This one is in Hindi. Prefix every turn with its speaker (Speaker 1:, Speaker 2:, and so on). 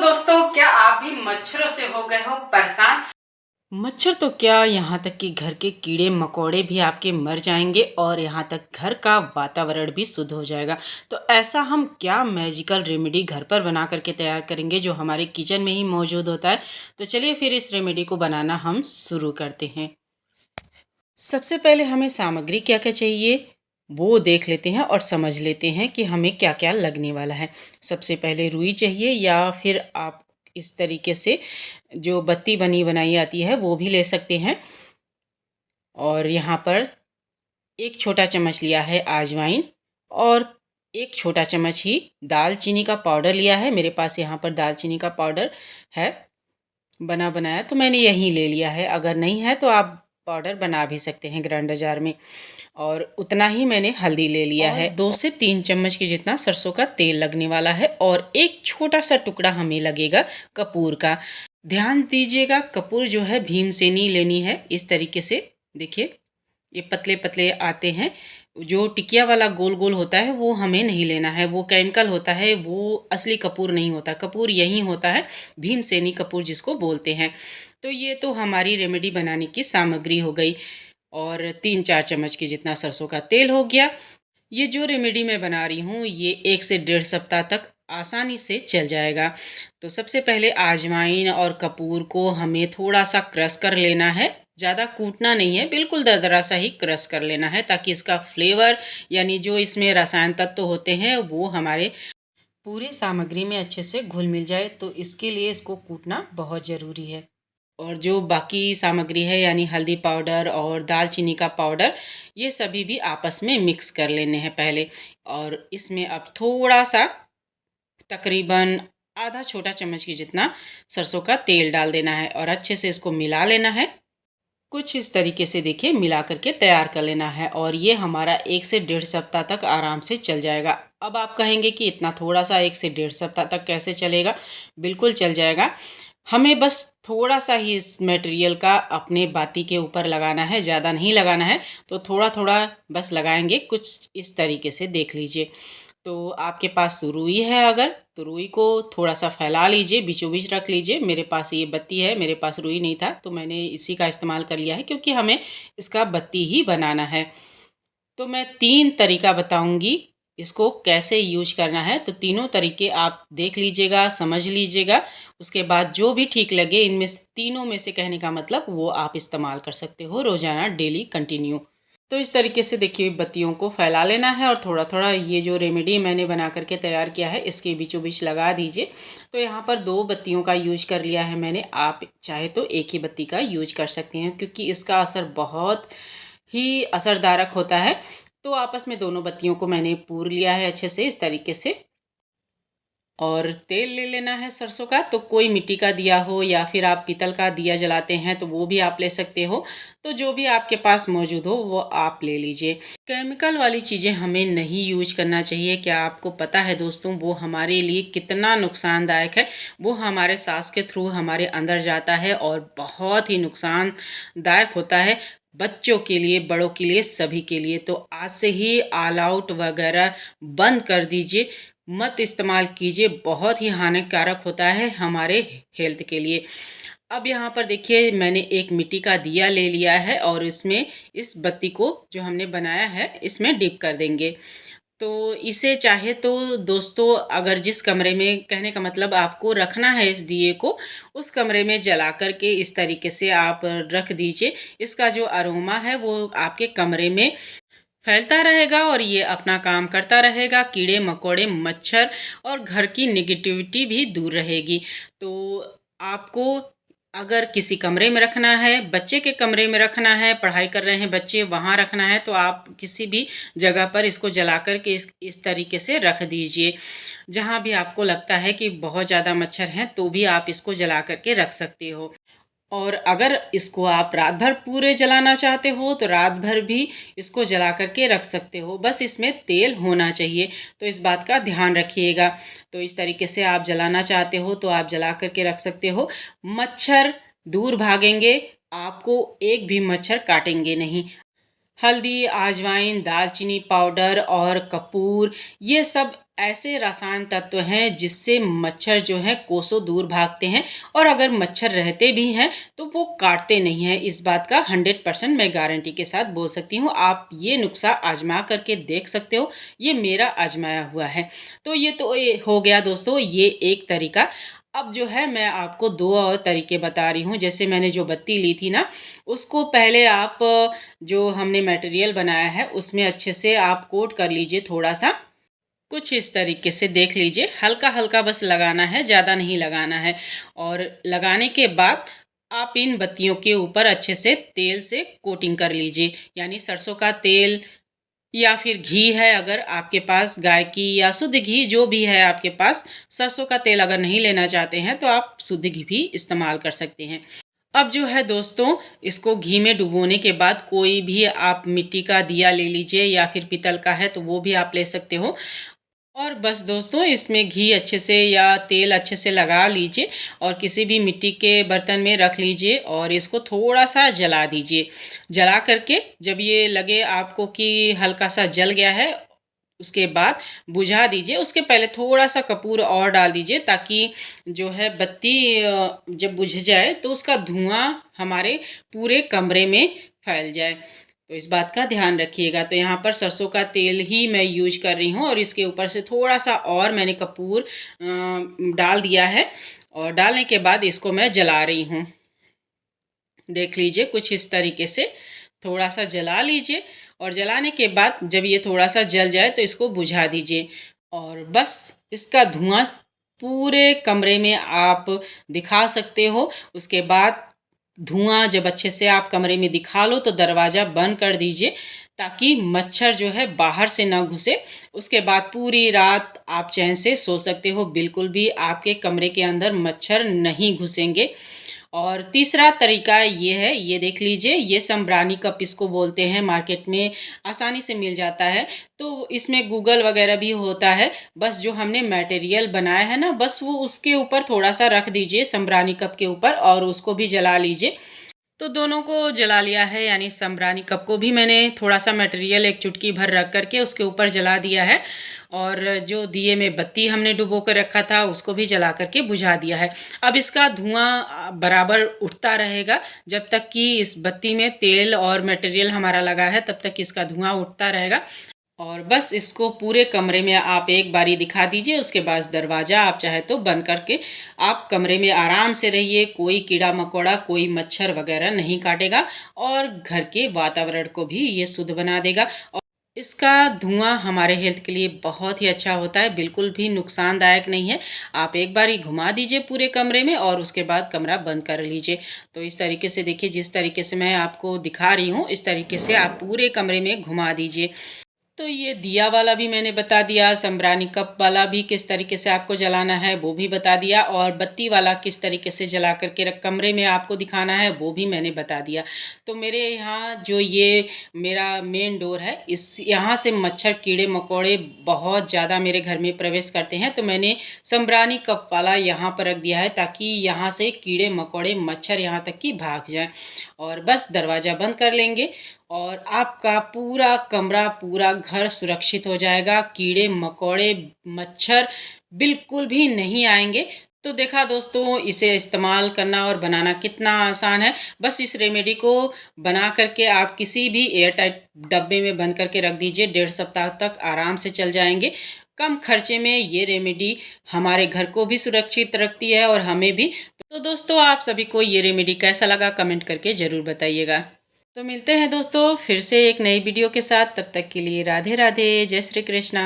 Speaker 1: दोस्तों, क्या आप भी मच्छरों से हो गए हो परेशान? मच्छर तो क्या, यहाँ तक कि घर के कीड़े मकोड़े भी आपके मर जाएंगे और यहाँ तक घर का वातावरण भी शुद्ध हो जाएगा। तो ऐसा हम क्या मैजिकल रेमेडी घर पर बना करके तैयार करेंगे जो हमारे किचन में ही मौजूद होता है। तो चलिए फिर इस रेमेडी को बनाना हम शुरू करते हैं। सबसे पहले हमें सामग्री क्या क्या चाहिए वो देख लेते हैं और समझ लेते हैं कि हमें क्या क्या लगने वाला है। सबसे पहले रुई चाहिए, या फिर आप इस तरीके से जो बत्ती बनी बनाई आती है वो भी ले सकते हैं। और यहाँ पर एक छोटा चम्मच लिया है अजवाइन, और एक छोटा चम्मच ही दालचीनी का पाउडर लिया है। मेरे पास यहाँ पर दालचीनी का पाउडर है बना बनाया, तो मैंने यही ले लिया है। अगर नहीं है तो आप पाउडर बना भी सकते हैं ग्राइंडर जार में। और उतना ही मैंने हल्दी ले लिया है। 2 से 3 चम्मच के जितना सरसों का तेल लगने वाला है, और एक छोटा सा टुकड़ा हमें लगेगा कपूर का। ध्यान दीजिएगा, कपूर जो है भीमसेनी लेनी है। इस तरीके से देखिए, ये पतले पतले आते हैं। जो टिकिया वाला गोल गोल होता है वो हमें नहीं लेना है, वो केमिकल होता है, वो असली कपूर नहीं होता। कपूर यही होता है, भीमसेनी कपूर जिसको बोलते हैं। तो ये तो हमारी रेमेडी बनाने की सामग्री हो गई। और 3-4 चम्मच के जितना सरसों का तेल हो गया। ये जो रेमेडी मैं बना रही हूँ ये 1 से 1.5 सप्ताह तक आसानी से चल जाएगा। तो सबसे पहले अजवाइन और कपूर को हमें थोड़ा सा क्रश कर लेना है। ज़्यादा कूटना नहीं है, बिल्कुल दरदरा सा ही क्रश कर लेना है, ताकि इसका फ्लेवर यानी जो इसमें रसायन तत्व होते हैं वो हमारे पूरे सामग्री में अच्छे से घुल मिल जाए। तो इसके लिए इसको कूटना बहुत ज़रूरी है। और जो बाकी सामग्री है यानी हल्दी पाउडर और दालचीनी का पाउडर, ये सभी भी आपस में मिक्स कर लेने हैं पहले। और इसमें अब थोड़ा सा, तकरीबन आधा छोटा चम्मच की जितना सरसों का तेल डाल देना है और अच्छे से इसको मिला लेना है। कुछ इस तरीके से देखिए मिला करके तैयार कर लेना है, और ये हमारा 1 से 1.5 सप्ताह तक आराम से चल जाएगा। अब आप कहेंगे कि इतना थोड़ा सा 1 से 1.5 सप्ताह तक कैसे चलेगा? बिल्कुल चल जाएगा। हमें बस थोड़ा सा ही इस मटेरियल का अपने बाती के ऊपर लगाना है, ज़्यादा नहीं लगाना है। तो थोड़ा थोड़ा बस लगाएंगे, कुछ इस तरीके से देख लीजिए। तो आपके पास रुई है अगर, तो रुई को थोड़ा सा फैला लीजिए, बीचों बीच रख लीजिए। मेरे पास ये बत्ती है, मेरे पास रुई नहीं था तो मैंने इसी का इस्तेमाल कर लिया है, क्योंकि हमें इसका बत्ती ही बनाना है। तो मैं 3 तरीका बताऊंगी इसको कैसे यूज करना है। तो तीनों तरीके आप देख लीजिएगा, समझ लीजिएगा। उसके बाद जो भी ठीक लगे इनमें तीनों में से, कहने का मतलब, वो आप इस्तेमाल कर सकते हो रोजाना, डेली कंटिन्यू। तो इस तरीके से देखिए बत्तियों को फैला लेना है, और थोड़ा थोड़ा ये जो रेमेडी मैंने बना करके तैयार किया है इसके बीचों बीच लगा दीजिए। तो यहाँ पर 2 बत्तियों का यूज कर लिया है मैंने। आप चाहे तो एक ही बत्ती का यूज कर सकते हैं, क्योंकि इसका असर बहुत ही असरदारक होता है। तो आपस में दोनों बत्तियों को मैंने पूर लिया है अच्छे से इस तरीके से। और तेल ले लेना है सरसों का। तो कोई मिट्टी का दिया हो या फिर आप पीतल का दिया जलाते हैं तो वो भी आप ले सकते हो। तो जो भी आपके पास मौजूद हो वो आप ले लीजिए। केमिकल वाली चीज़ें हमें नहीं यूज करना चाहिए। क्या आपको पता है दोस्तों, वो हमारे लिए कितना नुकसानदायक है? वो हमारे सांस के थ्रू हमारे अंदर जाता है और बहुत ही नुकसानदायक होता है, बच्चों के लिए, बड़ों के लिए, सभी के लिए। तो आज से ही ऑल आउट वगैरह बंद कर दीजिए, मत इस्तेमाल कीजिए। बहुत ही हानिकारक होता है हमारे हेल्थ के लिए। अब यहाँ पर देखिए मैंने एक मिट्टी का दिया ले लिया है, और इसमें इस बत्ती को जो हमने बनाया है इसमें डिप कर देंगे। तो इसे चाहे तो दोस्तों, अगर जिस कमरे में, कहने का मतलब आपको रखना है इस दिए को, उस कमरे में जला करके इस तरीके से आप रख दीजिए। इसका जो अरोमा है वो आपके कमरे में फैलता रहेगा, और ये अपना काम करता रहेगा। कीड़े मकोड़े, मच्छर और घर की नेगेटिविटी भी दूर रहेगी। तो आपको अगर किसी कमरे में रखना है, बच्चे के कमरे में रखना है, पढ़ाई कर रहे हैं बच्चे वहाँ रखना है, तो आप किसी भी जगह पर इसको जला कर के इस तरीके से रख दीजिए। जहाँ भी आपको लगता है कि बहुत ज़्यादा मच्छर हैं तो भी आप इसको जला करके रख सकते हो। और अगर इसको आप रात भर पूरे जलाना चाहते हो तो रात भर भी इसको जला करके रख सकते हो। बस इसमें तेल होना चाहिए, तो इस बात का ध्यान रखिएगा। तो इस तरीके से आप जलाना चाहते हो तो आप जला करके रख सकते हो। मच्छर दूर भागेंगे, आपको एक भी मच्छर काटेंगे नहीं। हल्दी, अजवाइन, दालचीनी पाउडर और कपूर, ये सब ऐसे रसायन तत्व हैं जिससे मच्छर जो है कोसों दूर भागते हैं, और अगर मच्छर रहते भी हैं तो वो काटते नहीं हैं। इस बात का 100% मैं गारंटी के साथ बोल सकती हूँ। आप ये नुस्खा आजमा करके देख सकते हो, ये मेरा आजमाया हुआ है। तो ये हो गया दोस्तों, ये एक तरीका। अब जो है मैं आपको दो और तरीके बता रही हूँ। जैसे मैंने जो बत्ती ली थी ना, उसको पहले आप जो हमने मटेरियल बनाया है उसमें अच्छे से आप कोट कर लीजिए थोड़ा सा। कुछ इस तरीके से देख लीजिए, हल्का हल्का बस लगाना है, ज़्यादा नहीं लगाना है। और लगाने के बाद आप इन बत्तियों के ऊपर अच्छे से तेल से कोटिंग कर लीजिए, यानी सरसों का तेल या फिर घी है, अगर आपके पास गाय की या शुद्ध घी जो भी है आपके पास। सरसों का तेल अगर नहीं लेना चाहते हैं तो आप शुद्ध घी भी इस्तेमाल कर सकते हैं। अब जो है दोस्तों, इसको घी में डुबोने के बाद कोई भी आप मिट्टी का दिया ले लीजिए, या फिर पीतल का है तो वो भी आप ले सकते हो। और बस दोस्तों, इसमें घी अच्छे से या तेल अच्छे से लगा लीजिए और किसी भी मिट्टी के बर्तन में रख लीजिए और इसको थोड़ा सा जला दीजिए। जला करके जब ये लगे आपको कि हल्का सा जल गया है, उसके बाद बुझा दीजिए। उसके पहले थोड़ा सा कपूर और डाल दीजिए, ताकि जो है बत्ती जब बुझ जाए तो उसका धुआं हमारे पूरे कमरे में फैल जाए। तो इस बात का ध्यान रखिएगा। तो यहाँ पर सरसों का तेल ही मैं यूज कर रही हूँ, और इसके ऊपर से थोड़ा सा और मैंने कपूर डाल दिया है, और डालने के बाद इसको मैं जला रही हूँ। देख लीजिए, कुछ इस तरीके से थोड़ा सा जला लीजिए, और जलाने के बाद जब ये थोड़ा सा जल जाए तो इसको बुझा दीजिए। और बस इसका धुआं पूरे कमरे में आप दिखा सकते हो। उसके बाद धुआं जब अच्छे से आप कमरे में दिखा लो तो दरवाज़ा बंद कर दीजिए, ताकि मच्छर जो है बाहर से ना घुसे। उसके बाद पूरी रात आप चैन से सो सकते हो, बिल्कुल भी आपके कमरे के अंदर मच्छर नहीं घुसेंगे। और तीसरा तरीका ये है, ये देख लीजिए, ये संब्रानी कप इसको बोलते हैं, मार्केट में आसानी से मिल जाता है। तो इसमें गूगल वगैरह भी होता है। बस जो हमने मटेरियल बनाया है ना, बस वो उसके ऊपर थोड़ा सा रख दीजिए, संब्रानी कप के ऊपर, और उसको भी जला लीजिए। तो दोनों को जला लिया है, यानी संब्रानी कप को भी मैंने थोड़ा सा मटेरियल एक चुटकी भर रख करके उसके ऊपर जला दिया है, और जो दिए में बत्ती हमने डुबो कर रखा था उसको भी जला करके बुझा दिया है। अब इसका धुआं बराबर उठता रहेगा, जब तक कि इस बत्ती में तेल और मटेरियल हमारा लगा है तब तक इसका धुआं उठता रहेगा। और बस इसको पूरे कमरे में आप एक बारी दिखा दीजिए। उसके बाद दरवाज़ा आप चाहे तो बंद करके आप कमरे में आराम से रहिए। कोई कीड़ा मकोड़ा, कोई मच्छर वगैरह नहीं काटेगा, और घर के वातावरण को भी ये शुद्ध बना देगा। और इसका धुआं हमारे हेल्थ के लिए बहुत ही अच्छा होता है, बिल्कुल भी नुकसानदायक नहीं है। आप एक बारी घुमा दीजिए पूरे कमरे में, और उसके बाद कमरा बंद कर लीजिए। तो इस तरीके से देखिए, जिस तरीके से मैं आपको दिखा रही हूँ इस तरीके से आप पूरे कमरे में घुमा दीजिए। तो ये दिया वाला भी मैंने बता दिया, संब्रानी कप वाला भी किस तरीके से आपको जलाना है वो भी बता दिया, और बत्ती वाला किस तरीके से जला करके कमरे में आपको दिखाना है वो भी मैंने बता दिया। तो मेरे यहाँ जो ये मेरा मेन डोर है, इस यहाँ से मच्छर कीड़े मकोड़े बहुत ज़्यादा मेरे घर में प्रवेश करते हैं, तो मैंने संब्रानी कप वाला यहाँ पर रख दिया है, ताकि यहाँ से कीड़े मकोड़े मच्छर यहाँ तक कि भाग जाएं। और बस दरवाज़ा बंद कर लेंगे, और आपका पूरा कमरा, पूरा घर सुरक्षित हो जाएगा। कीड़े मकोड़े मच्छर बिल्कुल भी नहीं आएंगे। तो देखा दोस्तों, इसे इस्तेमाल करना और बनाना कितना आसान है। बस इस रेमेडी को बना करके आप किसी भी एयर टाइट डब्बे में बंद करके रख दीजिए, 1.5 सप्ताह तक आराम से चल जाएंगे। कम खर्चे में ये रेमेडी हमारे घर को भी सुरक्षित रखती है और हमें भी। तो दोस्तों, आप सभी को ये रेमेडी कैसा लगा कमेंट करके ज़रूर बताइएगा। तो मिलते हैं दोस्तों फिर से एक नई वीडियो के साथ। तब तक के लिए राधे राधे, जय श्री कृष्णा।